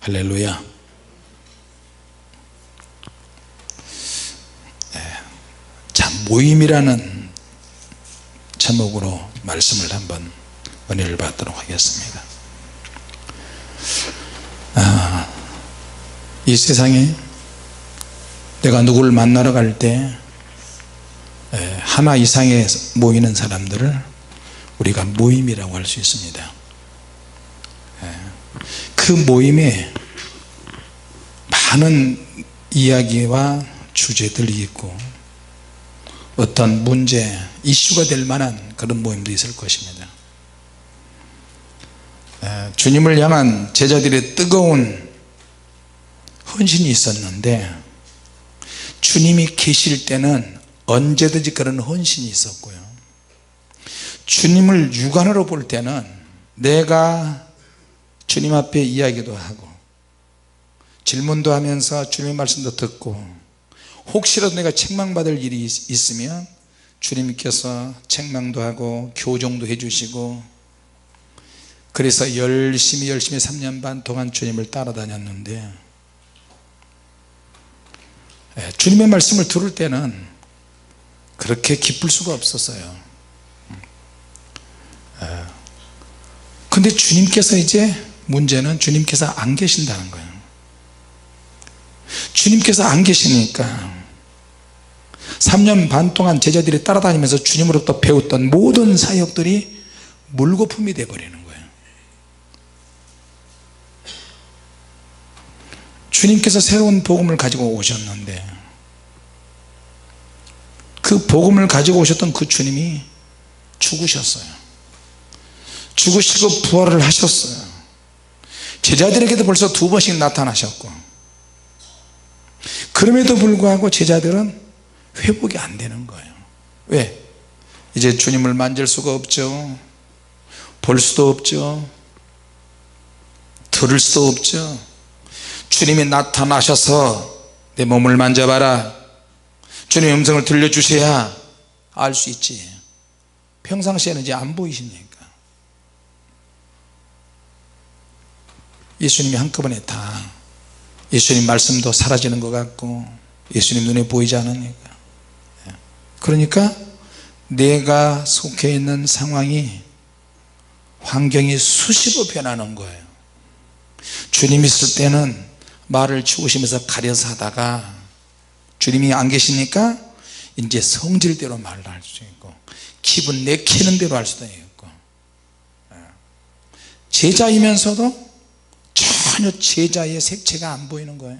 할렐루야. 자, 모임이라는 제목으로 말씀을 한번 은혜를 받도록 하겠습니다. 이 세상에 내가 누구를 만나러 갈 때 하나 이상의 모이는 사람들을 우리가 모임이라고 할 수 있습니다. 그 모임에 많은 이야기와 주제들이 있고 어떤 문제, 이슈가 될 만한 그런 모임도 있을 것입니다. 주님을 향한 제자들의 뜨거운 헌신이 있었는데, 주님이 계실 때는 언제든지 그런 헌신이 있었고요, 주님을 육안으로 볼 때는 내가 주님 앞에 이야기도 하고 질문도 하면서 주님의 말씀도 듣고, 혹시라도 내가 책망받을 일이 있으면 주님께서 책망도 하고 교정도 해주시고, 그래서 열심히 3년 반 동안 주님을 따라다녔는데, 주님의 말씀을 들을 때는 그렇게 기쁠 수가 없었어요. 근데 주님께서 이제 문제는 주님께서 안 계신다는 거예요. 주님께서 안 계시니까 3년 반 동안 제자들이 따라다니면서 주님으로부터 배웠던 모든 사역들이 물거품이 되어버리는 거예요. 주님께서 새로운 복음을 가지고 오셨는데, 그 복음을 가지고 오셨던 그 주님이 죽으셨어요. 죽으시고 부활을 하셨어요. 제자들에게도 벌써 2번씩 나타나셨고, 그럼에도 불구하고 제자들은 회복이 안 되는 거예요. 왜? 이제 주님을 만질 수가 없죠, 볼 수도 없죠, 들을 수도 없죠. 주님이 나타나셔서 내 몸을 만져봐라, 주님의 음성을 들려주셔야 알 수 있지. 평상시에는 이제 안 보이시니까. 예수님이 한꺼번에 다, 예수님 말씀도 사라지는 것 같고 예수님 눈에 보이지 않으니까, 그러니까 내가 속해 있는 상황이, 환경이 수시로 변하는 거예요. 주님 있을 때는 말을 추우시면서 가려서 하다가 주님이 안 계시니까 이제 성질대로 말을 할 수 있고, 기분 내키는 대로 할 수도 있고, 제자이면서도 전혀 제자의 색채가 안 보이는 거예요.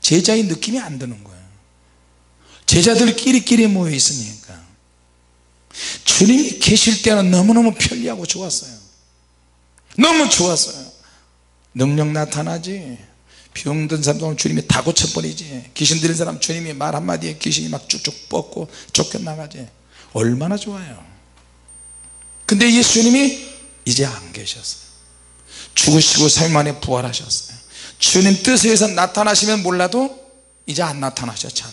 제자의 느낌이 안 드는 거예요. 제자들끼리 모여 있으니까. 주님이 계실 때는 너무너무 편리하고 좋았어요. 너무 좋았어요. 능력 나타나지, 병든 사람 주님이 다 고쳐버리지, 귀신 들린 사람 주님이 말 한마디에 귀신이 막 쭉쭉 뻗고 쫓겨나가지. 얼마나 좋아요. 근데 예수님이 이제 안 계셨어요. 죽으시고 3일 만에 부활하셨어요. 주님 뜻에 의해서 나타나시면 몰라도 이제 안 나타나셨죠.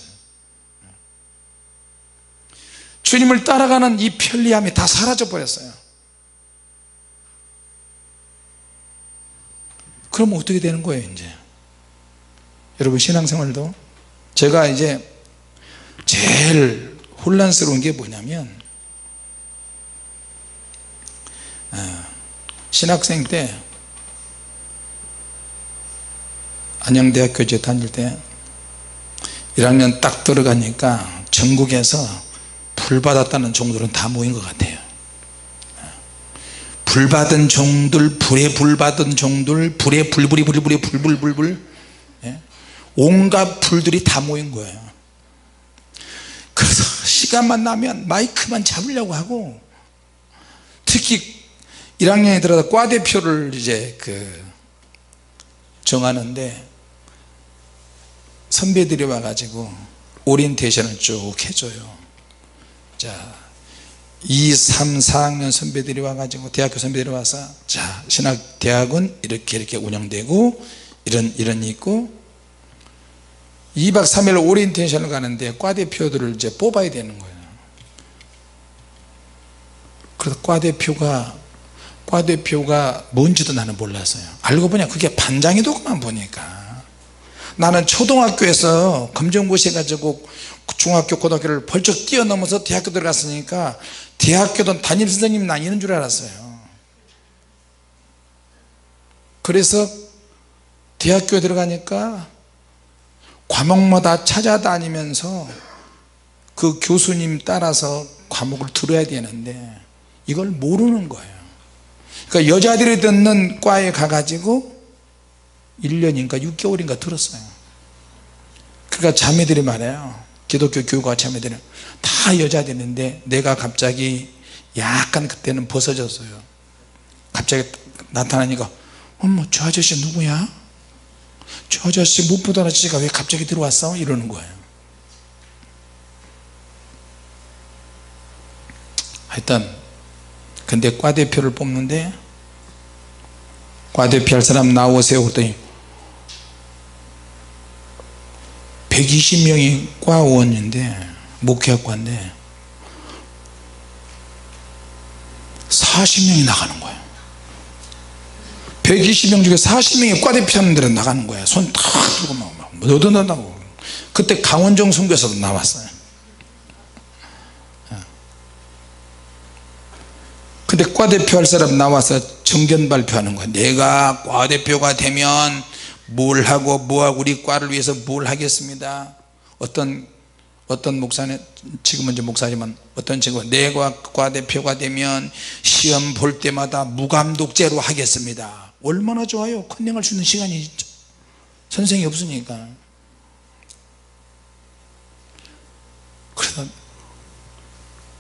주님을 따라가는 이 편리함이 다 사라져 버렸어요. 그럼 어떻게 되는 거예요? 이제 여러분, 신앙생활도 제가 이제 제일 혼란스러운 게 뭐냐면, 신학생 때 안양대학교 이제 다닐 때 1학년 딱 들어가니까 전국에서 불 받았다는 종들은 다 모인 것 같아요. 불 받은 종들, 불에 불 받은 종들, 불에 불불, 온갖 불들이 다 모인 거예요. 그래서 시간만 나면 마이크만 잡으려고 하고, 특히 1학년에 들어서 과대표를 이제 정하는데 선배들이 와가지고 오리엔테이션을 쭉 해줘요. 자, 2, 3, 4학년 선배들이 와가지고, 대학교 선배들이 와서, 자, 신학대학은 이렇게 운영되고 이런 있고, 2박 3일 오리엔테이션을 가는데 과대표들을 이제 뽑아야 되는 거예요. 그래서 과대표가 뭔지도 나는 몰랐어요. 알고 보니 그게 반장이더구만. 보니까 나는 초등학교에서 검정고시 해가지고 중학교 고등학교를 벌쩍 뛰어넘어서 대학교 들어갔으니까 대학교도 담임선생님이 나 이런 줄 알았어요. 그래서 대학교에 들어가니까 과목마다 찾아다니면서 그 교수님 따라서 과목을 들어야 되는데 이걸 모르는 거예요. 그러니까 여자들이 듣는 과에 가가지고 1년인가 6개월인가 들었어요. 그러니까 자매들이 말해요. 기독교 교우가 자매들은 다 여자들인데 내가 갑자기 약간 그때는 벗어졌어요. 갑자기 나타나니까 어머 저 아저씨 누구야? 저 아저씨 못 보던 아저씨가 왜 갑자기 들어왔어? 이러는 거예요. 하여튼 근데 과대표를 뽑는데 과대표 할 사람 나오세요 그랬더니 120명이 과원인데 목회학과인데 40명이 나가는 거예요. 120명 중에 40명이 과대표 하는 데로 나가는 거예요. 손 탁 들고 막 너도 나가고. 그때 강원정 선교사도 나왔어요. 근데 과대표 할 사람 나와서 정견 발표하는 거예요. 내가 과대표가 되면 뭘 하고 뭐하고 우리 과를 위해서 뭘 하겠습니다. 어떤 목사는 지금은 이제 목사지만 어떤 친구가 내가 과대표가 되면 시험 볼 때마다 무감독제로 하겠습니다. 얼마나 좋아요. 컨닝할 수 있는 시간이 있죠. 선생이 없으니까. 그래서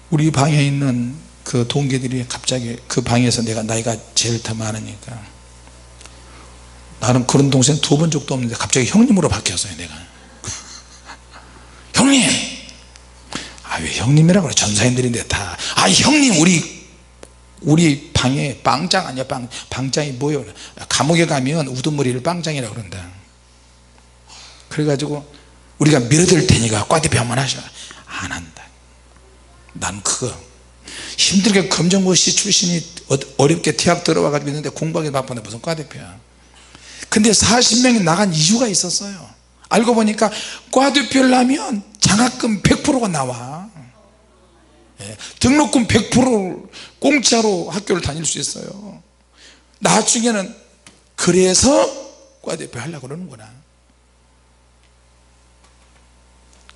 우리 방에 있는 그 동기들이 갑자기 그 방에서 내가 나이가 제일 더 많으니까 나는 그런 동생 두 번 적도 없는데 갑자기 형님으로 바뀌었어요. 내가 형님. 아 왜 형님이라고 그래. 전사님들인데 다. 아 형님 우리 방에 빵장 아니야. 방장이 뭐예요. 감옥에 가면 우두머리를 빵장이라고 그런다. 그래가지고 우리가 밀어드릴 테니까 과대표 한번 하셔. 안 한다. 난 그거 힘들게 검정고시 출신이 어렵게 대학 들어와가지고 있는데 공부하기 바쁜데 무슨 과대표야. 근데 40명이 나간 이유가 있었어요. 알고 보니까 과대표를 하면 장학금 100%가 나와. 등록금 100% 공짜로 학교를 다닐 수 있어요. 나중에는 그래서 과대표 하려고 그러는구나.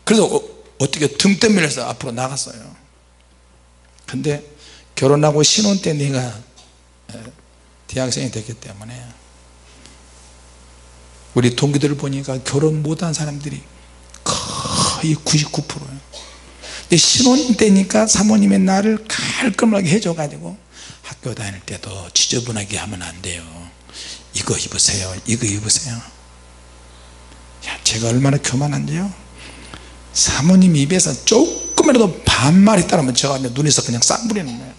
그래서 어떻게 등 때밀려서 앞으로 나갔어요. 근데 결혼하고 신혼 때 내가 대학생이 됐기 때문에 우리 동기들을 보니까 결혼 못한 사람들이 거의 99%예요. 근데 신혼 때니까 사모님의 나를 깔끔하게 해줘 가지고 학교 다닐 때도 지저분하게 하면 안 돼요. 이거 입으세요. 이거 입으세요. 야, 제가 얼마나 교만한지요. 사모님 입에서 조금이라도 반말이 따르면 제가 눈에서 그냥 싹 부리는 거예요.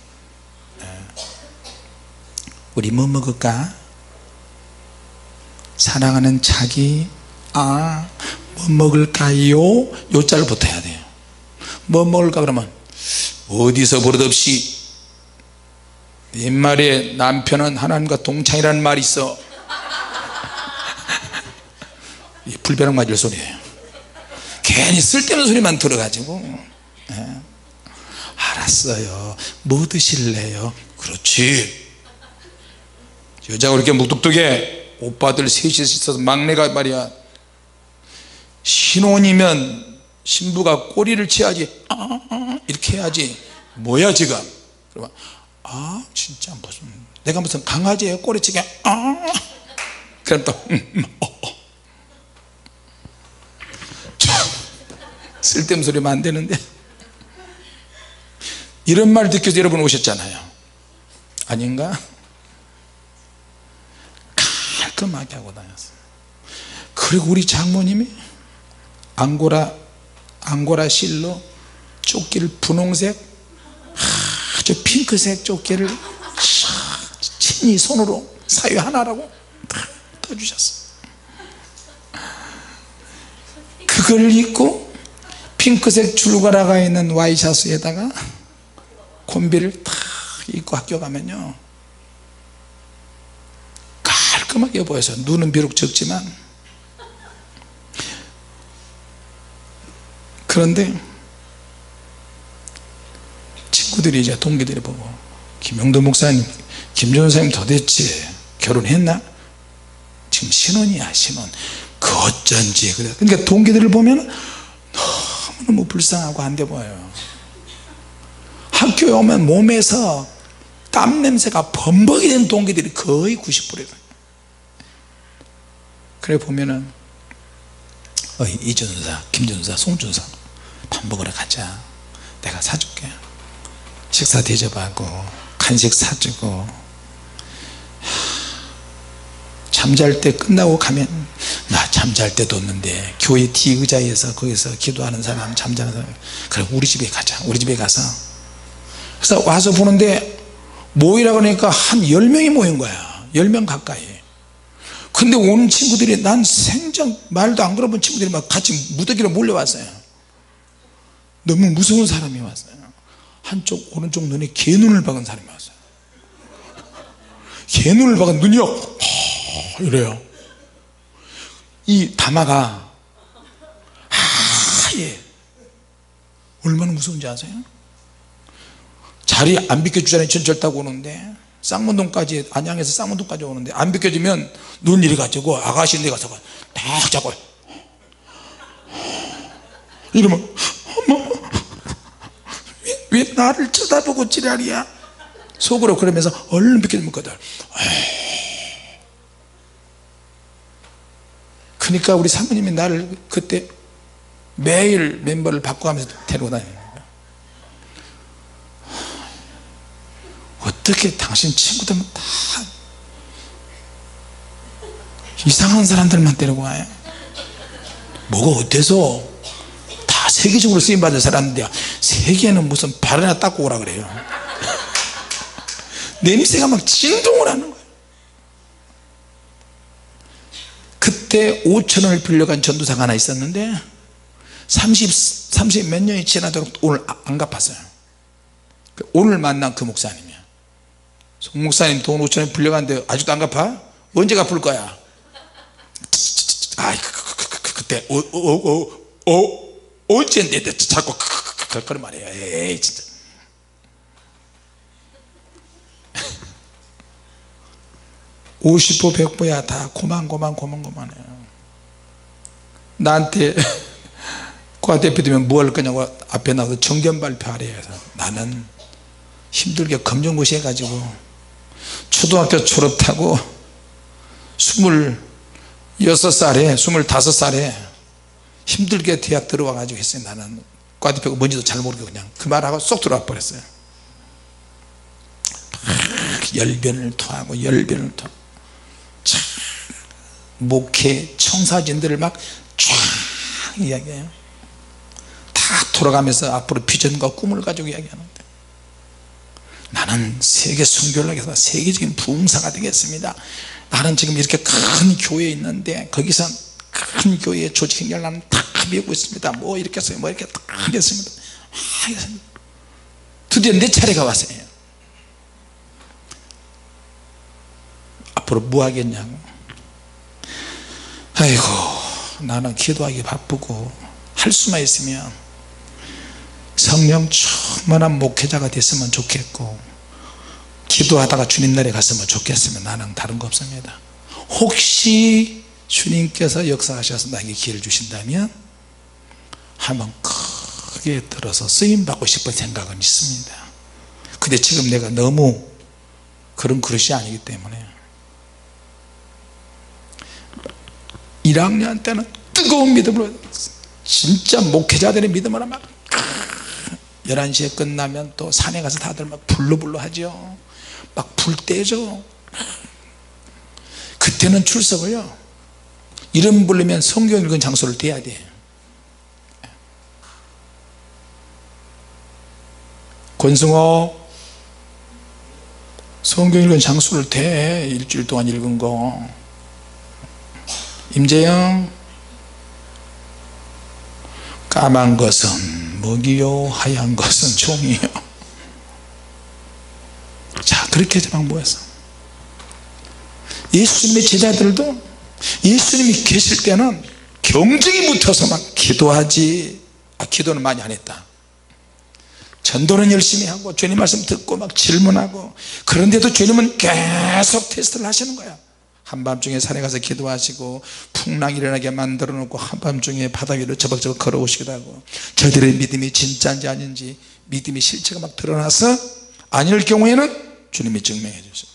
우리 뭐 먹을까? 사랑하는 자기. 뭐 먹을까요? 요자를 붙어야 돼요. 뭐 먹을까 그러면 어디서 버릇없이 옛말에 남편은 하나님과 동창이라는 말이 있어. 불벼락 맞을 소리예요. 괜히 쓸데없는 소리만 들어가지고. 알았어요. 뭐 드실래요? 그렇지. 여자가 그렇게 묵뚝뚝해. 오빠들 셋이 있어서 막내가 말이야 신혼이면 신부가 꼬리를 치야지. 이렇게 해야지. 뭐야 지금. 그러면 진짜 무슨 내가 무슨 강아지예요 꼬리치게. 그럼 또 쓸데없는 소리면 안 되는데. 이런 말 듣기 위해서 여러분 오셨잖아요. 아닌가? 깔끔하게 하고 다녔어요. 그리고 우리 장모님이 앙고라 실로 조끼를 분홍색 아주 핑크색 조끼를 친히 손으로 사유 하나라고 떠주셨어요. 그걸 입고 핑크색 줄가라가 있는 와이셔츠에다가 콤비를 탁 입고 학교 가면요 깔끔하게 보여서 눈은 비록 적지만. 그런데 친구들이 이제 동기들이 보고 김영도 목사님, 김종현 선생님 도대체 결혼했나? 지금 신혼이야 신혼. 그 어쩐지. 그러니까 동기들을 보면 너무너무 불쌍하고 안 돼 보여요. 학교에 오면 몸에서 땀 냄새가 범벅이 된 동기들이 거의 90%예요. 그래 보면은 이준사, 김준사, 송준사 밥 먹으러 가자. 내가 사줄게. 식사 대접하고 간식 사주고. 잠잘 때 끝나고 가면 나 잠잘 때도 없는데 교회 뒤의자에서 거기서 기도하는 사람, 잠자는 사람, 그래 우리 집에 가자. 우리 집에 가서. 그래서 와서 보는데 모이라 그러니까 한 10명이 모인 거야. 10명 가까이. 근데 오는 친구들이, 난 생전 말도 안 걸어본 친구들이 막 같이 무더기로 몰려왔어요. 너무 무서운 사람이 왔어요. 한쪽 오른쪽 눈에 개눈을 박은 사람이 왔어요. 개눈을 박은 눈이요 이래요. 이 다마가 하얘. 얼마나 무서운지 아세요? 자리 안 비켜주잖아요. 전철 타고 오는데 쌍문동까지, 안양에서 쌍문동까지 오는데 안 비켜주면 눈 이리 가지고 아가씨인데 가서 딱 잡고 이러면 어머 왜 나를 쳐다보고 지랄이야. 속으로 그러면서 얼른 비켜주면 거든. 그러니까 우리 사모님이 나를 그때 매일 멤버를 바꿔가면서 데리고 다녀요. 어떻게 당신 친구들은 다 이상한 사람들만 데리고 와요? 뭐가 어때서? 다 세계적으로 쓰임받은 사람인데 세계는 무슨 발 하나 닦고 오라 그래요. 냄새가 막 진동을 하는 거예요. 그때 5,000원을 빌려간 전도사가 하나 있었는데 30 몇 년이 지나도록 오늘 안 갚았어요. 오늘 만난 그 목사님이야. 송 목사님 돈 5,000원 빌려갔는데 아직도 안 갚아? 언제 갚을 거야? 그때 언제인데 자꾸 그런 말이에요. 에이 진짜. $50, $100야 다 고만해요. 나한테 과대표 되면 뭐 할 거냐고 앞에 나가서 정견 발표하래. 해서 나는 힘들게 검정고시 해가지고 초등학교 졸업하고 26살에 25살에 힘들게 대학 들어와 가지고 했어요. 나는 과대표가 뭔지도 잘 모르고 그냥 그 말하고 쏙 들어와 버렸어요. 열변을 토하고 참, 목회 청사진들을 막 쫙 이야기해요. 다 돌아가면서 앞으로 비전과 꿈을 가지고 이야기하는데 나는 세계 선교를 해서 세계적인 부흥사가 되겠습니다. 나는 지금 이렇게 큰 교회에 있는데 거기서 큰 교회의 조직 행렬 나는 다 배우고 있습니다. 뭐 이렇게 했어요. 뭐 이렇게 다 하겠습니다. 드디어 내 차례가 왔어요. 앞으로 뭐 하겠냐고. 아이고 나는 기도하기 바쁘고 할 수만 있으면 성령 충만한 목회자가 됐으면 좋겠고 기도하다가 주님 나라에 갔으면 좋겠으면 나는 다른 거 없습니다. 혹시 주님께서 역사하셔서 나에게 기회를 주신다면 한번 크게 들어서 쓰임받고 싶은 생각은 있습니다. 근데 지금 내가 너무 그런 그릇이 아니기 때문에 1학년 때는 뜨거운 믿음으로 진짜 목회자들의 믿음으로 막 11시에 끝나면 또 산에 가서 다들 막 불러불러 하죠. 막 불 떼죠. 그때는 출석을요 이름 부르면 성경 읽은 장소를 대야 돼. 권승호 성경 읽은 장소를 대. 일주일 동안 읽은 거. 임재영 까만 것은 먹이요 하얀 것은 종이요. 자 그렇게 해서 막 모였어. 예수님의 제자들도 예수님이 계실 때는 경쟁이 붙어서 막 기도하지, 기도는 많이 안 했다. 전도는 열심히 하고 주님 말씀 듣고 막 질문하고, 그런데도 주님은 계속 테스트를 하시는 거야. 한밤중에 산에 가서 기도하시고 풍랑이 일어나게 만들어 놓고 한밤중에 바다 위로 저벅저벅 걸어오시기도 하고, 저들의 믿음이 진짜인지 아닌지 믿음의 실체가 막 드러나서 아닐 경우에는 주님이 증명해 주세요.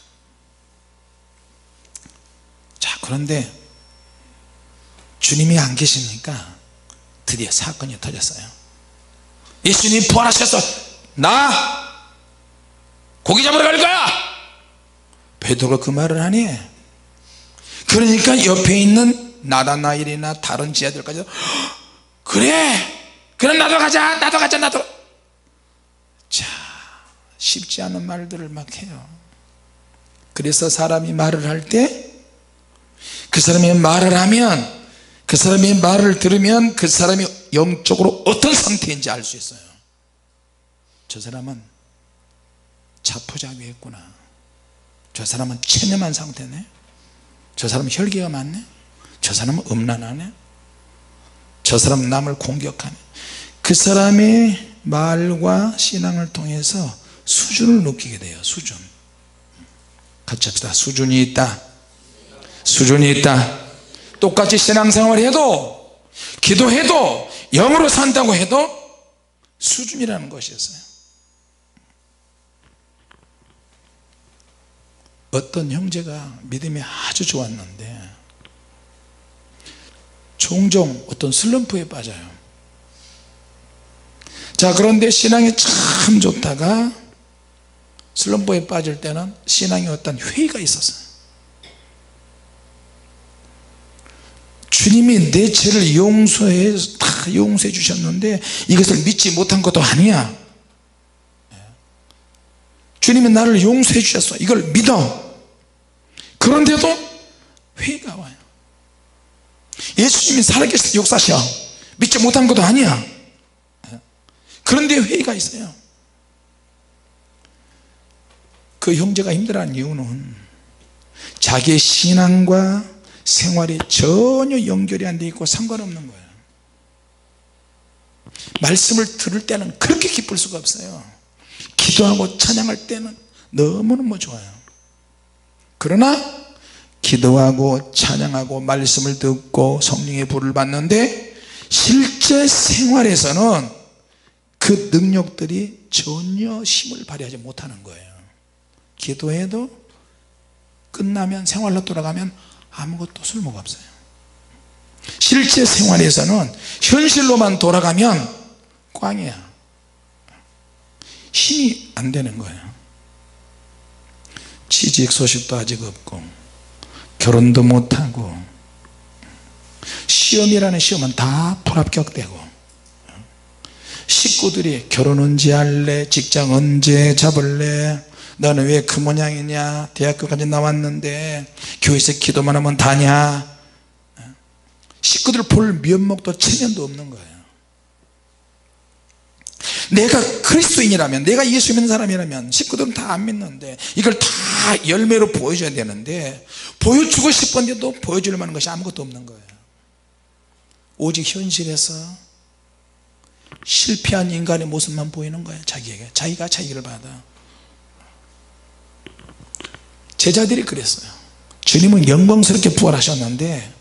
자, 그런데 주님이 안 계시니까 드디어 사건이 터졌어요. 예수님이 부활하셔서 나 고기 잡으러 갈 거야. 베드로가 그 말을 하니, 그러니까 옆에 있는 나다나엘이나 다른 제자들까지 그래 그럼 나도 가자 나도. 자, 쉽지 않은 말들을 막 해요. 그래서 사람이 말을 할 때 그 사람이 말을 하면, 그 사람이 말을 들으면 그 사람이 영적으로 어떤 상태인지 알 수 있어요. 저 사람은 자포자기했구나, 저 사람은 체념한 상태네, 저 사람은 혈기가 많네, 저 사람은 음란하네, 저 사람은 남을 공격하네. 그 사람의 말과 신앙을 통해서 수준을 느끼게 돼요. 수준. 같이 합시다. 수준이 있다. 수준이 있다. 똑같이 신앙생활을 해도, 기도해도, 영으로 산다고 해도 수준이라는 것이 있어요. 어떤 형제가 믿음이 아주 좋았는데 종종 어떤 슬럼프에 빠져요. 자, 그런데 신앙이 참 좋다가 슬럼프에 빠질 때는 신앙에 어떤 회의가 있었어요. 주님이 내 죄를 다 용서해 주셨는데 이것을 믿지 못한 것도 아니야. 주님이 나를 용서해 주셨어, 이걸 믿어. 그런데도 회의가 와요. 예수님이 살아계셔서 역사셔, 믿지 못한 것도 아니야. 그런데 회의가 있어요. 그 형제가 힘들어하는 이유는 자기의 신앙과 생활이 전혀 연결이 안 돼 있고 상관없는 거예요. 말씀을 들을 때는 그렇게 기쁠 수가 없어요. 기도하고 찬양할 때는 너무너무 좋아요. 그러나 기도하고 찬양하고 말씀을 듣고 성령의 불을 받는데 실제 생활에서는 그 능력들이 전혀 힘을 발휘하지 못하는 거예요. 기도해도 끝나면 생활로 돌아가면 아무것도 쓸모가 없어요. 실제 생활에서는 현실로만 돌아가면 꽝이야. 힘이 안 되는 거예요. 취직 소식도 아직 없고 결혼도 못하고 시험이라는 시험은 다 불합격되고 식구들이 결혼 언제 할래, 직장 언제 잡을래, 너는 왜 그 모양이냐, 대학교까지 나왔는데 교회에서 기도만 하면 다냐. 식구들 볼 면목도 체면도 없는 거예요. 내가 그리스도인이라면, 내가 예수 믿는 사람이라면 식구들은 다 안 믿는데 이걸 다 열매로 보여줘야 되는데 보여주고 싶은데도 보여줄 만한 것이 아무것도 없는 거예요. 오직 현실에서 실패한 인간의 모습만 보이는 거예요. 자기에게, 자기가 자기를 받아. 제자들이 그랬어요. 주님은 영광스럽게 부활하셨는데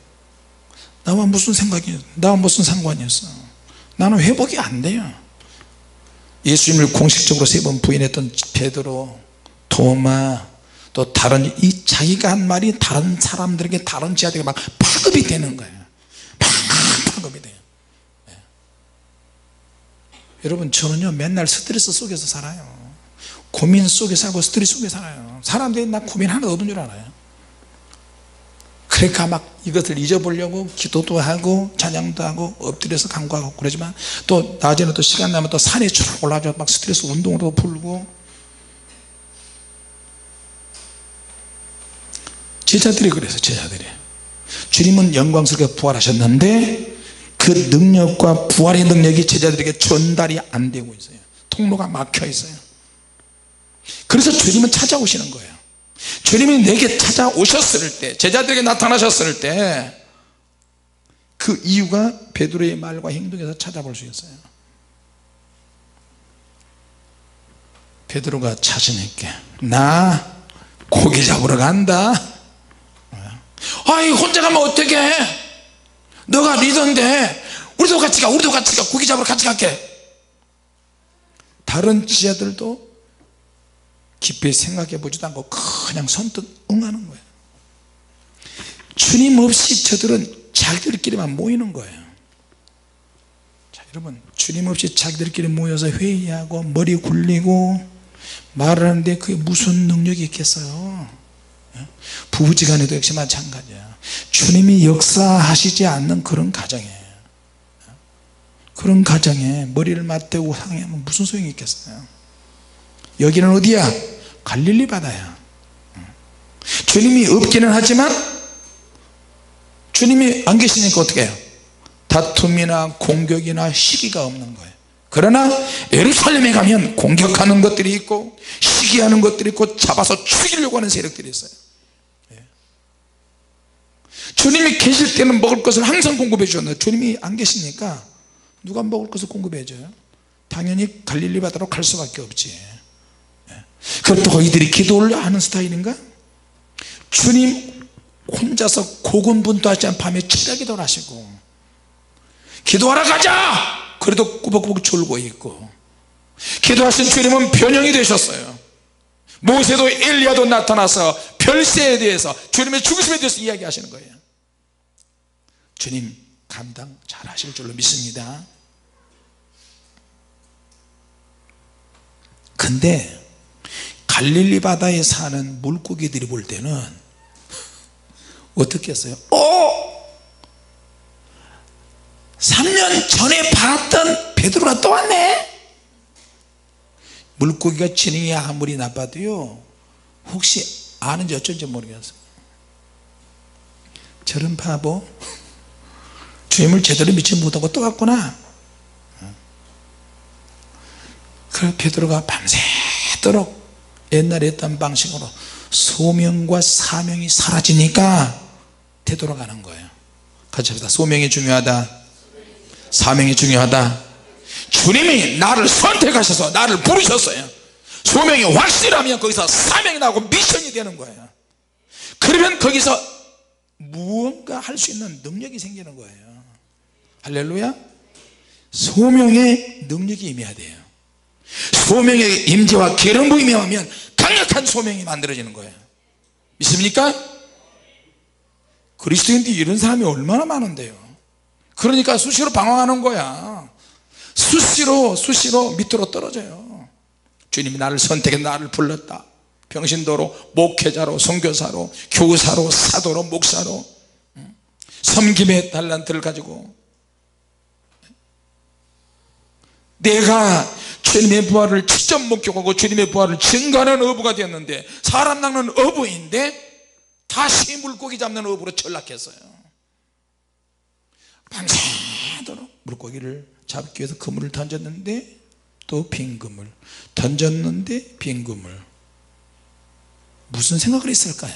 나와 무슨 생각이, 나와 무슨 상관이었어. 나는 회복이 안 돼요. 예수님을 공식적으로 3번 부인했던 베드로, 토마, 또 다른, 이 자기가 한 말이 다른 사람들에게, 다른 제자들에게 막 파급이 되는 거예요. 막 파급이 돼요. 네. 여러분, 저는요 맨날 스트레스 속에서 살아요. 고민 속에 살고 스트레스 속에 살아요. 사람들이 나 고민 하나도 없는 줄 알아요. 그러니까 막 이것을 잊어보려고 기도도 하고 찬양도 하고 엎드려서 간구하고 그러지만 또 낮에는 또 시간 나면 또 산에 쭉 올라가서 막 스트레스 운동으로 풀고. 제자들이 그래서 제자들이 주님은 영광스럽게 부활하셨는데 그 능력과 부활의 능력이 제자들에게 전달이 안 되고 있어요. 통로가 막혀 있어요. 그래서 주님은 찾아오시는 거예요. 주님이 내게 찾아오셨을 때, 제자들에게 나타나셨을 때 그 이유가 베드로의 말과 행동에서 찾아볼 수 있어요. 베드로가 자신 있게 나 고기 잡으러 간다. 아이 혼자 가면 어떡해, 너가 리더인데 우리도 같이 가, 우리도 같이 가, 고기 잡으러 같이 갈게. 다른 지자들도 깊이 생각해 보지도 않고 그냥 선뜻 응하는 거예요. 주님 없이 저들은 자기들끼리만 모이는 거예요. 자, 여러분, 주님 없이 자기들끼리 모여서 회의하고 머리 굴리고 말을 하는데 그게 무슨 능력이 있겠어요? 부부지간에도 역시 마찬가지야. 주님이 역사하시지 않는 그런 가정이에요. 그런 가정에 머리를 맞대고 상의하면 무슨 소용이 있겠어요? 여기는 어디야? 갈릴리 바다야. 주님이 없기는 하지만 주님이 안 계시니까 어떻게 해요? 다툼이나 공격이나 시기가 없는 거예요. 그러나 예루살렘에 가면 공격하는 것들이 있고 시기하는 것들이 있고 잡아서 죽이려고 하는 세력들이 있어요. 주님이 계실 때는 먹을 것을 항상 공급해 주셨는데 주님이 안 계시니까 누가 먹을 것을 공급해 줘요? 당연히 갈릴리 바다로 갈 수밖에 없지. 그렇다고 이들이 기도를 하는 스타일인가? 주님 혼자서 고군분투하지 않은 밤에 철야 기도를 하시고 기도하러 가자! 그래도 꾸벅꾸벅 졸고 있고, 기도하신 주님은 변형이 되셨어요. 모세도 엘리야도 나타나서 별세에 대해서, 주님의 죽으심에 대해서 이야기하시는 거예요. 주님 감당 잘 하실 줄로 믿습니다. 근데 갈릴리 바다에 사는 물고기들이 볼 때는 어떻게 했어요? 3년 전에 봤던 베드로가 또 왔네. 물고기가 지능이 아무리 나빠도요, 혹시 아는지 어쩐지 모르겠어요. 저런 바보, 주님을 제대로 믿지 못하고 또 왔구나. 그래서 베드로가 밤새도록 옛날에 했던 방식으로 소명과 사명이 사라지니까 되돌아가는 거예요. 같이 합시다. 소명이 중요하다, 사명이 중요하다. 주님이 나를 선택하셔서 나를 부르셨어요. 소명이 확실하면 거기서 사명이 나오고 미션이 되는 거예요. 그러면 거기서 무언가 할 수 있는 능력이 생기는 거예요. 할렐루야. 소명의 능력이 임해야 돼요. 소명의 임재와 기름 부음이 임하면 강력한 소명이 만들어지는 거예요. 믿습니까? 그리스도인들이 이런 사람이 얼마나 많은데요. 그러니까 수시로 방황하는 거야. 수시로 밑으로 떨어져요. 주님이 나를 선택해 나를 불렀다. 평신도로, 목회자로, 선교사로, 교사로, 사도로, 목사로, 섬김의 달란트를 가지고 내가 주님의 부활을 직접 목격하고 주님의 부활을 증거하는 어부가 되었는데, 사람 낚는 어부인데 다시 물고기 잡는 어부로 전락했어요. 밤새도록 물고기를 잡기 위해서 그물을 던졌는데 또 빈 그물, 던졌는데 빈 그물. 무슨 생각을 했을까요?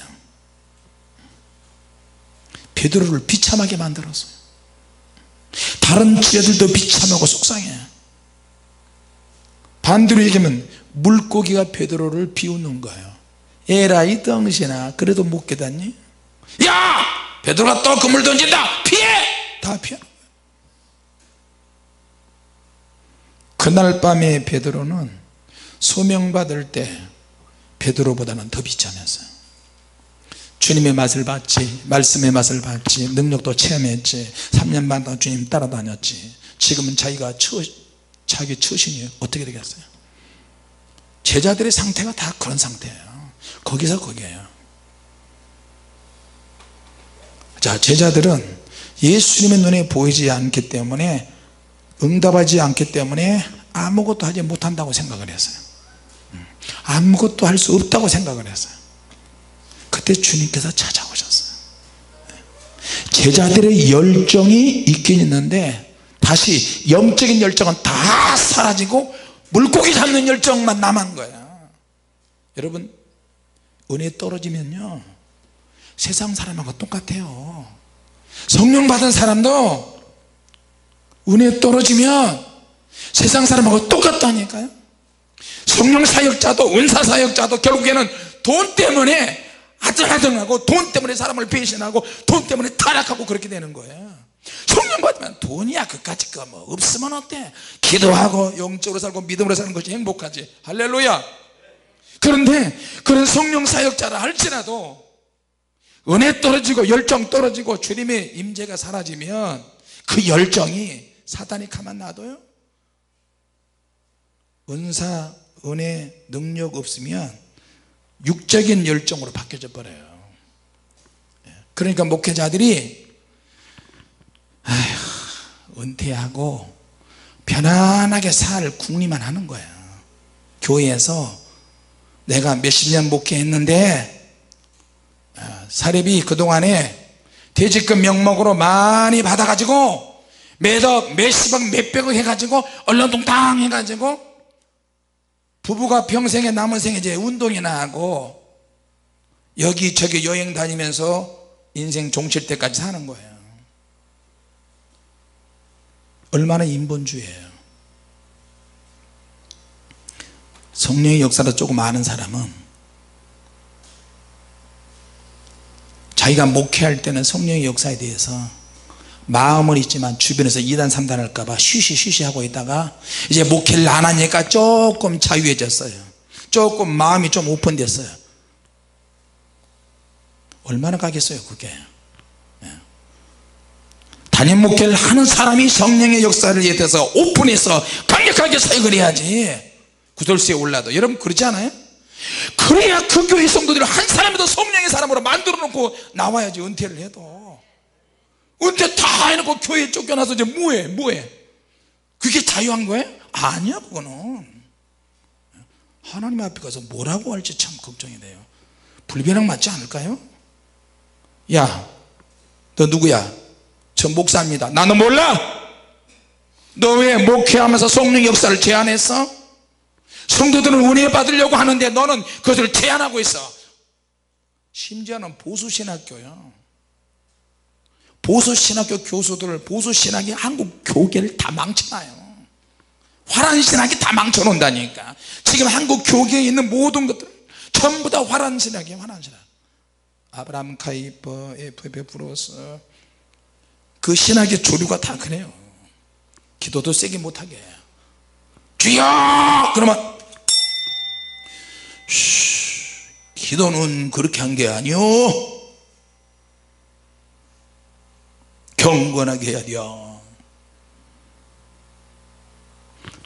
베드로를 비참하게 만들었어요. 다른 지혜들도 비참하고 속상해요. 반대로 얘기하면 물고기가 베드로를 비웃는 거예요. 에라이 덩신아, 그래도 못 깨닫니? 야! 베드로가 또 그물 던진다! 피해! 다 피하는 거예요. 그날 밤에 베드로는 소명받을 때 베드로보다는 더 비참했어요. 주님의 맛을 봤지, 말씀의 맛을 봤지, 능력도 체험했지, 3년 반 동안 주님 따라다녔지. 지금은 자기 처신이 어떻게 되겠어요? 제자들의 상태가 다 그런 상태예요. 거기서 거기에요. 자, 제자들은 예수님의 눈에 보이지 않기 때문에, 응답하지 않기 때문에 아무것도 하지 못한다고 생각을 했어요. 아무것도 할 수 없다고 생각을 했어요. 그때 주님께서 찾아오셨어요. 제자들의 열정이 있긴 있는데 다시 영적인 열정은 다 사라지고 물고기 잡는 열정만 남은 거예요. 여러분, 은혜 떨어지면요 세상 사람하고 똑같아요. 성령 받은 사람도 은혜 떨어지면 세상 사람하고 똑같다니까요. 성령 사역자도 은사 사역자도 결국에는 돈 때문에 아등아등하고 돈 때문에 사람을 배신하고 돈 때문에 타락하고 그렇게 되는 거예요. 성령 받으면 돈이야 그까짓 거 뭐 없으면 어때? 기도하고 영적으로 살고 믿음으로 사는 것이 행복하지. 할렐루야. 그런데 그런 성령 사역자라 할지라도 은혜 떨어지고 열정 떨어지고 주님의 임재가 사라지면 그 열정이 사단이 가만 놔둬요? 은사 은혜 능력 없으면 육적인 열정으로 바뀌어져 버려요. 그러니까 목회자들이 은퇴하고 편안하게 살 궁리만 하는 거야. 교회에서 내가 몇십 년 목회했는데 사례비 그동안에 퇴직금 명목으로 많이 받아가지고 매덕 몇십억 몇백억 해가지고 얼렁뚱땅 해가지고 부부가 평생에 남은 생에 이제 운동이나 하고 여기저기 여행 다니면서 인생 종칠 때까지 사는 거예요. 얼마나 인본주의예요. 성령의 역사를 조금 아는 사람은 자기가 목회할 때는 성령의 역사에 대해서 마음은 있지만 주변에서 2단 3단 할까봐 쉬쉬하고 있다가 이제 목회를 안 하니까 조금 자유해졌어요. 조금 마음이 좀 오픈됐어요. 얼마나 가겠어요 그게. 단임 목회를 하는 사람이 성령의 역사를 위해서 오픈해서 강력하게 사역을 해야지. 구설수에 올라도. 여러분 그러지 않아요? 그래야 그 교회 성도들이 한 사람이라도 성령의 사람으로 만들어 놓고 나와야지. 은퇴를 해도 은퇴 다 해놓고 교회에 쫓겨나서 이제 뭐해 그게 자유한 거예요? 아니야. 그거는 하나님 앞에 가서 뭐라고 할지 참 걱정이 돼요. 불변학 맞지 않을까요? 야 너 누구야? 저 목사입니다. 나는 몰라. 너 왜 목회하면서 성령 역사를 제한했어? 성도들은 은혜 받으려고 하는데 너는 그것을 제한하고 있어. 심지어는 보수신학교요. 보수신학교 교수들, 보수신학이 한국 교계를 다 망쳐놔요. 화란신학이 다 망쳐놓는다니까. 지금 한국 교계에 있는 모든 것들 전부 다 화란신학이에요. 화란신학. 아브라함 카이퍼, 에프로스 그 신학의 조류가 다 그래요. 기도도 세게 못하게. 주여! 그러면 기도는 그렇게 한 게 아니요 경건하게 해야 돼요.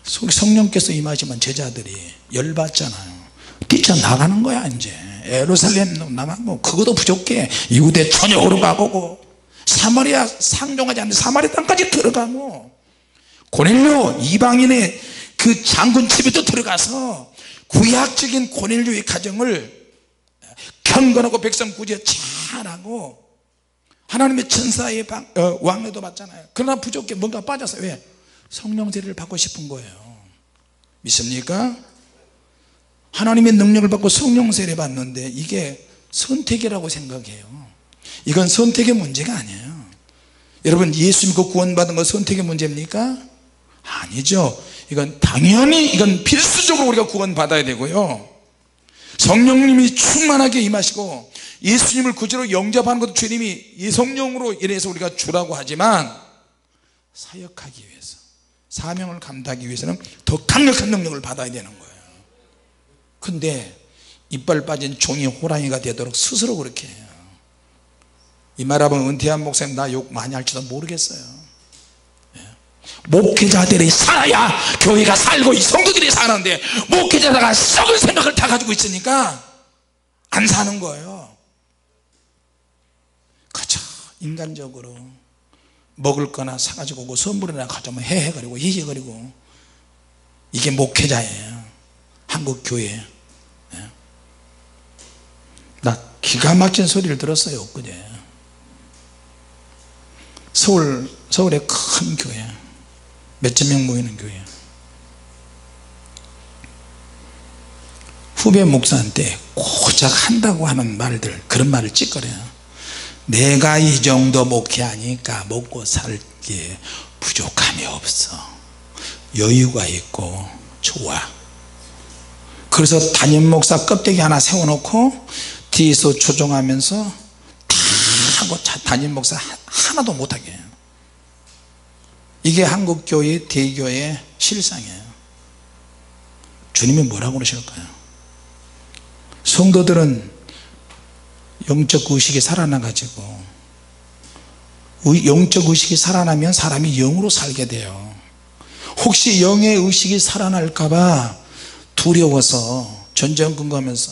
성령께서 임하시면 제자들이 열받잖아요. 뛰쳐나가는 거야. 이제 예루살렘 나가고 그것도 부족해. 유대 전역으로 가보고 사마리아 상종하지 않는 사마리아 땅까지 들어가고 고넬료 이방인의 그 장군 집에도 들어가서 구약적인 고넬료의 가정을 경건하고 백성 구제 잘하고 하나님의 천사의 왕래도 받잖아요. 그러나 부족해. 뭔가 빠졌어요. 왜? 성령 세례를 받고 싶은 거예요. 믿습니까? 하나님의 능력을 받고 성령 세례 받는데 이게 선택이라고 생각해요. 이건 선택의 문제가 아니에요. 여러분 예수 믿고 구원받은 거 선택의 문제입니까? 아니죠. 이건 당연히 이건 필수적으로 우리가 구원받아야 되고요. 성령님이 충만하게 임하시고 예수님을 구주로 영접하는 것도 주님이 이 성령으로 인해서 우리가 주라고 하지만 사역하기 위해서 사명을 감당하기 위해서는 더 강력한 능력을 받아야 되는 거예요. 근데 이빨 빠진 종이 호랑이가 되도록 스스로 그렇게 해요. 이 말하면 은퇴한 목사님 나 욕 많이 할지도 모르겠어요. 목회자들이 살아야 교회가 살고 이 성도들이 사는데 목회자가 썩은 생각을 다 가지고 있으니까 안 사는 거예요. 그저 인간적으로 먹을 거나 사가지고 오고 선물이나 가져오면 헤헤거리고 히히거리고 이게 목회자예요. 한국 교회. 나 기가 막힌 소리를 들었어요 엊그제. 서울의 큰 교회 몇천 명 모이는 교회. 후배 목사한테 고작 한다고 하는 말들, 그런 말을 찌꺼려요. 내가 이 정도 목회하니까 먹고 살기에 부족함이 없어, 여유가 있고 좋아. 그래서 담임 목사 껍데기 하나 세워놓고 뒤에서 조종하면서 다 하고 담임 목사 하나도 못하게 해요. 이게 한국교회 대교의 실상이에요. 주님이 뭐라고 그러실까요? 성도들은 영적 의식이 살아나 가지고, 영적 의식이 살아나면 사람이 영으로 살게 돼요. 혹시 영의 의식이 살아날까 봐 두려워서 전전긍긍하면서,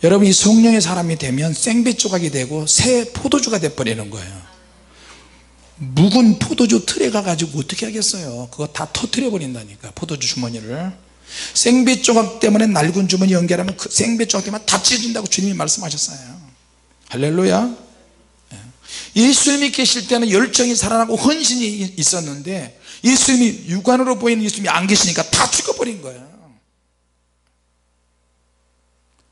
여러분이 성령의 사람이 되면 생배 조각이 되고 새 포도주가 돼버리는 거예요. 묵은 포도주 틀에 가가지고 어떻게 하겠어요. 그거 다 터뜨려 버린다니까, 포도주 주머니를. 생배 조각 때문에 낡은 주머니 연결하면 그 생배 조각 때문에 다 찢어진다고 주님이 말씀하셨어요. 할렐루야. 예수님이 계실 때는 열정이 살아나고 헌신이 있었는데, 예수님이 육안으로 보이는 예수님이 안 계시니까 다 죽어버린 거예요.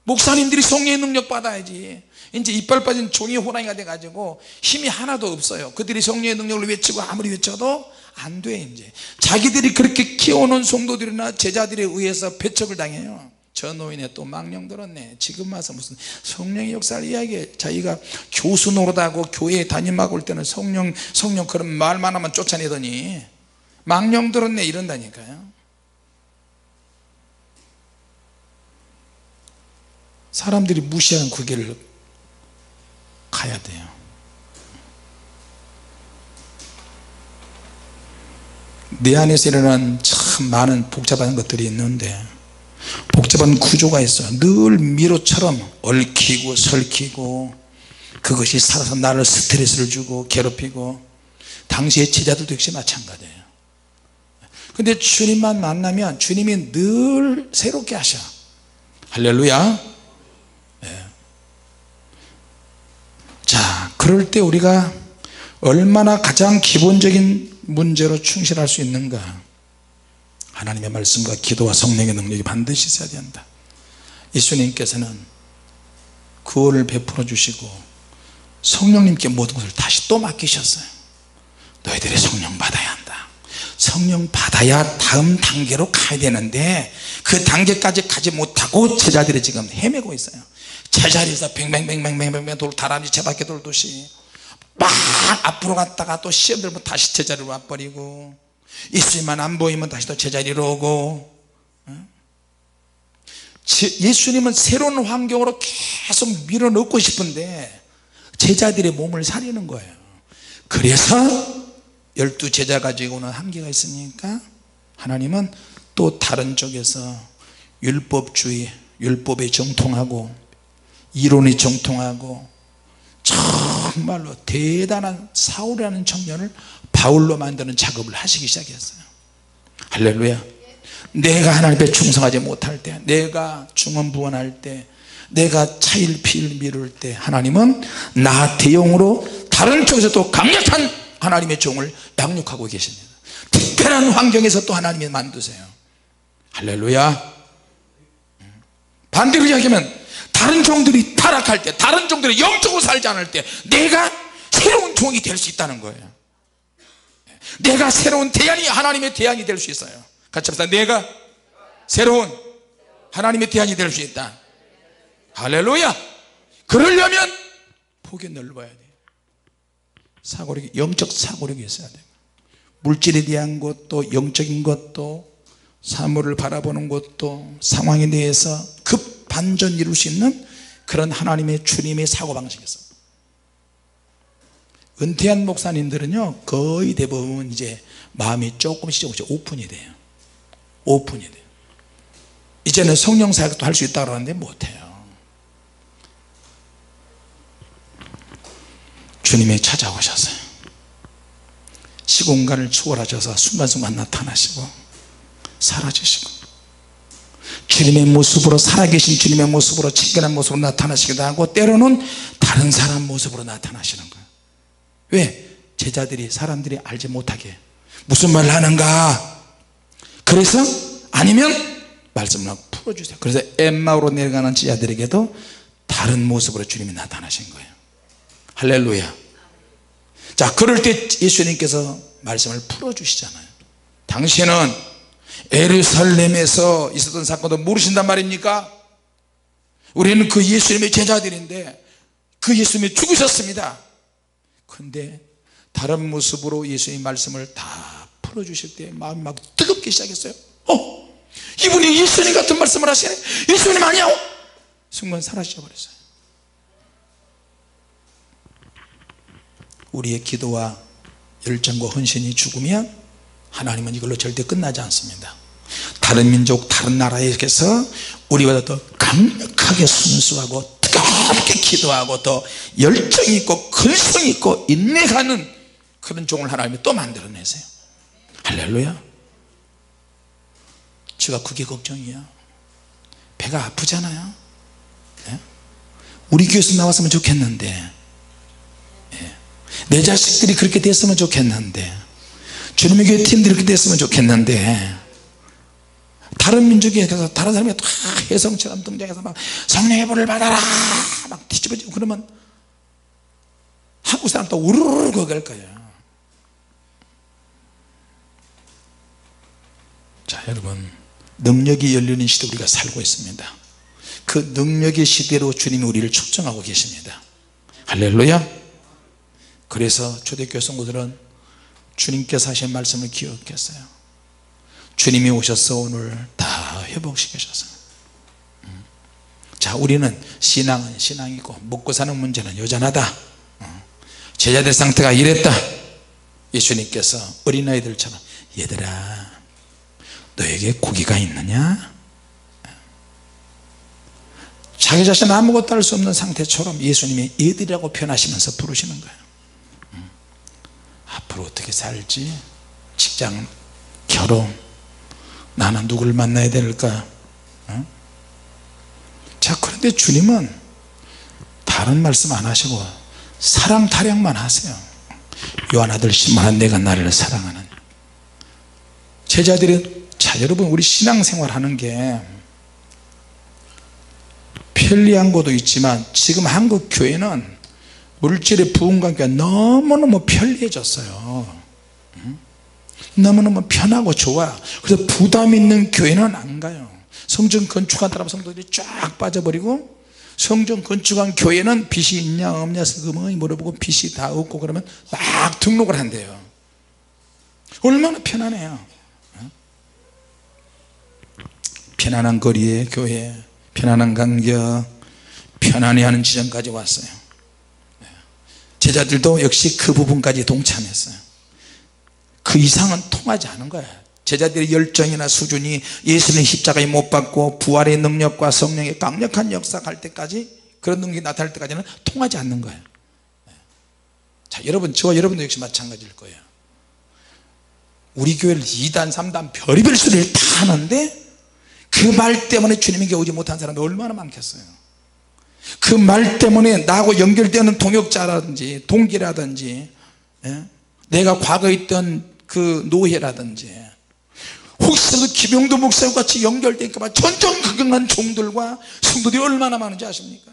목사님들이 성령의 능력 받아야지. 이제 이빨 빠진 종이 호랑이가 돼가지고 힘이 하나도 없어요. 그들이 성령의 능력을 외치고 아무리 외쳐도 안 돼. 이제 자기들이 그렇게 키워놓은 성도들이나 제자들에 의해서 배척을 당해요. 저 노인네 또 망령 들었네, 지금 와서 무슨 성령의 역사를 이야기해. 자기가 교수 노릇하고 교회에 담임하고 올 때는 성령 그런 말만 하면 쫓아내더니 망령 들었네 이런다니까요. 사람들이 무시하는 그 길을 가야 돼요. 내 안에서 일어나는 참 많은 복잡한 것들이 있는데, 복잡한 구조가 있어요. 늘 미로처럼 얽히고 설키고, 그것이 살아서 나를 스트레스를 주고 괴롭히고, 당시의 제자들도 역시 마찬가지예요. 근데 주님만 만나면 주님이 늘 새롭게 하셔. 할렐루야. 자, 그럴 때 우리가 얼마나 가장 기본적인 문제로 충실할 수 있는가. 하나님의 말씀과 기도와 성령의 능력이 반드시 있어야 된다. 예수님께서는 구원을 베풀어 주시고 성령님께 모든 것을 다시 또 맡기셨어요. 너희들이 성령 받아야 한다. 성령 받아야 다음 단계로 가야 되는데 그 단계까지 가지 못하고 제자들이 지금 헤매고 있어요. 제자리에서 뱅뱅뱅뱅뱅뱅 다람쥐 채밖에 돌듯이 막 앞으로 갔다가 또 시험 들면 다시 제자리로 와버리고, 예수님만 안 보이면 다시 또 제자리로 오고. 예수님은 새로운 환경으로 계속 밀어넣고 싶은데 제자들의 몸을 사리는 거예요. 그래서 12제자 가지고는 한계가 있으니까 하나님은 또 다른 쪽에서 율법주의, 율법에 정통하고 이론에 정통하고 정말로 대단한 사울이라는 청년을 바울로 만드는 작업을 하시기 시작했어요. 할렐루야. 내가 하나님 앞에 충성하지 못할 때, 내가 중언부언할 때, 내가 차일피일 미룰 때 하나님은 나 대용으로 다른 쪽에서 또 강력한 하나님의 종을 양육하고 계십니다. 특별한 환경에서 또 하나님이 만드세요. 할렐루야. 반대로 이야기하면 다른 종들이 타락할 때, 다른 종들이 영적으로 살지 않을 때 내가 새로운 종이 될 수 있다는 거예요. 내가 새로운 대안이, 하나님의 대안이 될 수 있어요. 같이 합시다. 내가 새로운 하나님의 대안이 될 수 있다. 할렐루야. 그러려면 폭이 넓어야 돼요. 사고력이, 영적 사고력이 있어야 돼요. 물질에 대한 것도, 영적인 것도, 사물을 바라보는 것도, 상황에 대해서 급 반전 이룰 수 있는 그런 하나님의 주님의 사고방식이 있어요. 은퇴한 목사님들은요 거의 대부분 이제 마음이 조금씩 오픈이 돼요. 오픈이 돼요. 이제는 성령 사역도 할 수 있다고 그러는데 못해요. 주님이 찾아오셨어요. 시공간을 초월하셔서 순간순간 나타나시고 사라지시고, 주님의 모습으로, 살아계신 주님의 모습으로, 친근한 모습으로 나타나시기도 하고, 때로는 다른 사람 모습으로 나타나시는 거예요. 왜? 제자들이, 사람들이 알지 못하게 무슨 말을 하는가. 그래서 아니면 말씀을 하고 풀어주세요. 그래서 엠마오로 내려가는 제자들에게도 다른 모습으로 주님이 나타나신 거예요. 할렐루야. 자, 그럴 때 예수님께서 말씀을 풀어주시잖아요. 당신은 예루살렘에서 있었던 사건도 모르신단 말입니까? 우리는 그 예수님의 제자들인데 그 예수님이 죽으셨습니다. 그런데 다른 모습으로 예수님의 말씀을 다 풀어주실 때 마음이 막 뜨겁기 시작했어요. 이분이 예수님 같은 말씀을 하시네. 예수님 아니야? 순간 사라져 버렸어요. 우리의 기도와 열정과 헌신이 죽으면 하나님은 이걸로 절대 끝나지 않습니다. 다른 민족 다른 나라에서 우리보다 더 강력하게 순수하고 뜨겁게 기도하고 더 열정 있고 근성 있고 인내하는 그런 종을 하나님이 또 만들어내세요. 할렐루야. 제가 그게 걱정이야. 배가 아프잖아요. 네? 우리 교회에서 나왔으면 좋겠는데, 내 자식들이 그렇게 됐으면 좋겠는데, 주님의 교회 팀들이 그렇게 됐으면 좋겠는데, 다른 민족에 가서 다른 사람이 다 혜성처럼 등장해서 막 성령의 불을 받아라 막 뒤집어지고 그러면 한국 사람 또 우르르 거길 거예요. 자, 여러분, 능력이 열리는 시대 우리가 살고 있습니다. 그 능력의 시대로 주님이 우리를 초청하고 계십니다. 할렐루야. 그래서 초대교회 성도들은 주님께서 하신 말씀을 기억했어요. 주님이 오셔서 오늘 다 회복시키셨어요. 자, 우리는 신앙은 신앙이고 먹고 사는 문제는 여전하다. 제자들 상태가 이랬다. 예수님께서 어린아이들처럼 얘들아 너에게 고기가 있느냐? 자기 자신 아무것도 할 수 없는 상태처럼 예수님이 얘들이라고 표현하시면서 부르시는 거예요. 앞으로 어떻게 살지? 직장, 결혼, 나는 누구를 만나야 될까? 자, 그런데 주님은 다른 말씀 안 하시고 사랑 타령만 하세요. 요한 아들 시몬아 내가 나를 사랑하는. 제자들이, 자, 여러분, 우리 신앙생활 하는 게 편리한 것도 있지만 지금 한국 교회는 물질의 부흥관계가 너무너무 편리해졌어요. 너무너무 편하고 좋아. 그래서 부담 있는 교회는 안 가요. 성전 건축하다가 성도들이 쫙 빠져버리고, 성전 건축한 교회는 빚이 있냐 없냐 슬그머니 물어보고 빚이 다 없고 그러면 막 등록을 한대요. 얼마나 편안해요. 편안한 거리에 교회, 편안한 간격, 편안해하는 지점까지 왔어요. 제자들도 역시 그 부분까지 동참했어요. 그 이상은 통하지 않은 거예요. 제자들의 열정이나 수준이 예수님의 십자가에 못 박고 부활의 능력과 성령의 강력한 역사가 할 때까지, 그런 능력이 나타날 때까지는 통하지 않는 거예요. 자, 여러분, 저와 여러분도 역시 마찬가지일 거예요. 우리 교회를 2단 3단 별의별 소리를 다 하는데 그 말 때문에 주님에게 오지 못한 사람이 얼마나 많겠어요. 그 말 때문에 나하고 연결되는 동역자라든지 동기라든지, 내가 과거에 있던 그 노예라든지, 혹시라도 김용도 목사와 같이 연결될까 봐 전전긍긍한 종들과 성도들이 얼마나 많은지 아십니까?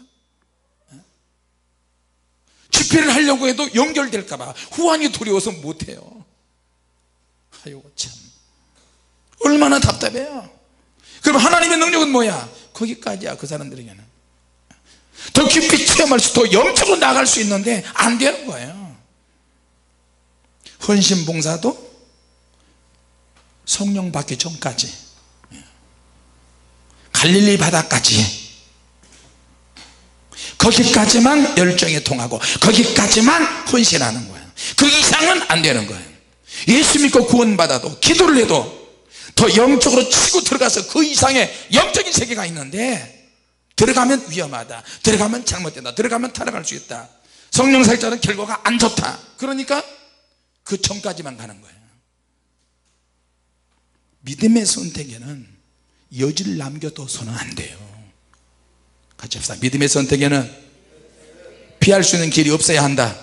집회를 하려고 해도 연결될까 봐 후환이 두려워서 못해요. 아이고 참, 얼마나 답답해요. 그럼 하나님의 능력은 뭐야? 거기까지야. 그 사람들에게는 더 깊이 체험할 수, 더 영적으로 나갈 수 있는데 안 되는 거예요. 헌신봉사도 성령 받기 전까지, 갈릴리 바다까지, 거기까지만 열정이 통하고 거기까지만 헌신하는 거예요. 그 이상은 안 되는 거예요. 예수 믿고 구원받아도 기도를 해도 더 영적으로 치고 들어가서 그 이상의 영적인 세계가 있는데, 들어가면 위험하다, 들어가면 잘못된다, 들어가면 타락할 수 있다, 성령 살자는 결과가 안 좋다, 그러니까 그 전까지만 가는 거예요. 믿음의 선택에는 여지를 남겨둬서는 안 돼요. 같이 합시다. 믿음의 선택에는 피할 수 있는 길이 없어야 한다.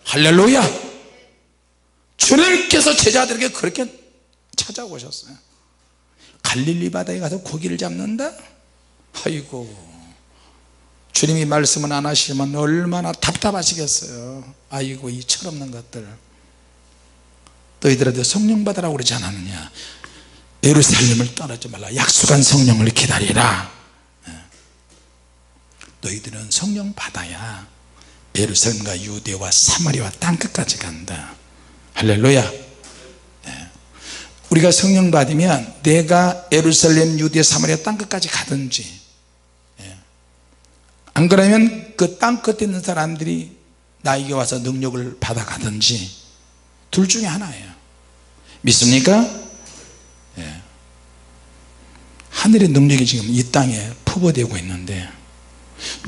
할렐루야. 주님께서 제자들에게 그렇게 찾아오셨어요. 갈릴리 바다에 가서 고기를 잡는다? 아이고 주님이 말씀은 안 하시면 얼마나 답답하시겠어요. 아이고 이 철없는 것들, 너희들한테 성령 받으라고 그러지 않았느냐. 예루살렘을 떠나지 말라. 약속한 성령을 기다리라. 너희들은 성령 받아야 예루살렘과 유대와 사마리아 땅끝까지 간다. 할렐루야. 우리가 성령 받으면 내가 예루살렘 유대 사마리아 땅끝까지 가든지, 안 그러면 그 땅끝에 있는 사람들이 나에게 와서 능력을 받아가든지 둘 중에 하나예요. 믿습니까? 하늘의 능력이 지금 이 땅에 퍼부어되고 있는데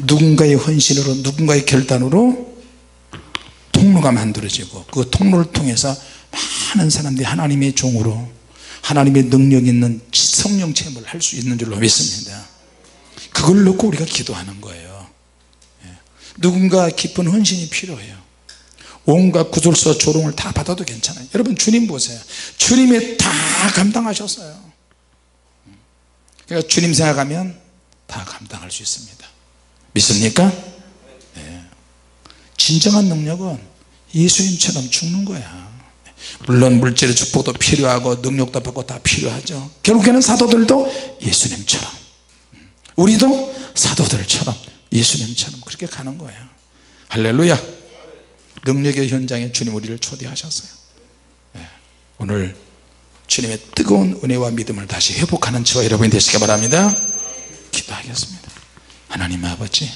누군가의 헌신으로 누군가의 결단으로 통로가 만들어지고 그 통로를 통해서 많은 사람들이 하나님의 종으로 하나님의 능력 있는 성령 체험을 할 수 있는 줄로 믿습니다. 그걸 놓고 우리가 기도하는 거예요. 누군가 깊은 헌신이 필요해요. 온갖 구술서 조롱을 다 받아도 괜찮아요. 여러분 주님 보세요. 주님이 다 감당하셨어요. 그러니까 주님 생각하면 다 감당할 수 있습니다. 믿습니까? 진정한 능력은 예수님처럼 죽는 거야. 물론 물질의 축복도 필요하고 능력도 받고 다 필요하죠. 결국에는 사도들도 예수님처럼, 우리도 사도들처럼 예수님처럼 그렇게 가는 거예요. 할렐루야. 능력의 현장에 주님 우리를 초대하셨어요. 오늘 주님의 뜨거운 은혜와 믿음을 다시 회복하는 저와 여러분이 되시기 바랍니다. 기도하겠습니다. 하나님 아버지,